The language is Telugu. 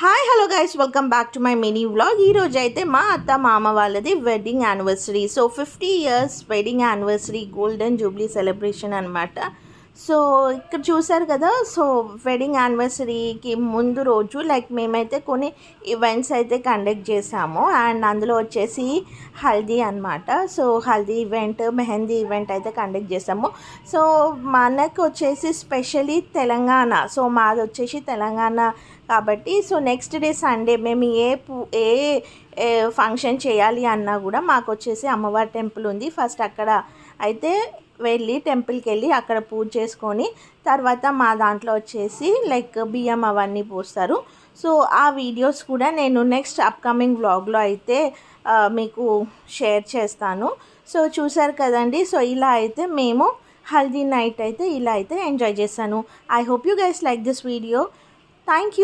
Hi hello guys, welcome back to my mini vlog. ఈరోజు అయితే మా అత్త మామ వాళ్ళది wedding anniversary. So 50 years wedding anniversary golden Jubilee celebration అనమాట. సో ఇక్కడ చూసారు కదా. సో వెడ్డింగ్ యానివర్సరీకి ముందు రోజు మేమైతే కొన్ని ఈవెంట్స్ అయితే కండక్ట్ చేసాము. అండ్ అందులో వచ్చేసి హల్దీ అనమాట. So haldi event, mehndi event అయితే కండక్ట్ చేసాము. సో మనకు వచ్చేసి స్పెషలీ తెలంగాణ, సో మాది వచ్చేసి తెలంగాణ కాబట్టి సో నెక్స్ట్ డే సండే మేము ఏ ఫంక్షన్ చేయాలి అన్నా కూడా మాకు వచ్చేసి అమ్మవారి టెంపుల్ ఉంది. ఫస్ట్ అక్కడ అయితే వెళ్ళి టెంపుల్కి వెళ్ళి అక్కడ పూజ చేసుకొని తర్వాత మా దాంట్లో వచ్చేసి బియ్యం అవన్నీ పోస్తారు. సో ఆ వీడియోస్ కూడా నేను నెక్స్ట్ అప్కమింగ్ వ్లాగ్లో అయితే మీకు షేర్ చేస్తాను. సో చూసారు కదండి. సో ఇలా అయితే మేము హల్దీ నైట్ అయితే ఇలా అయితే ఎంజాయ్ చేశాను. I hope you guys like this video. Thank you.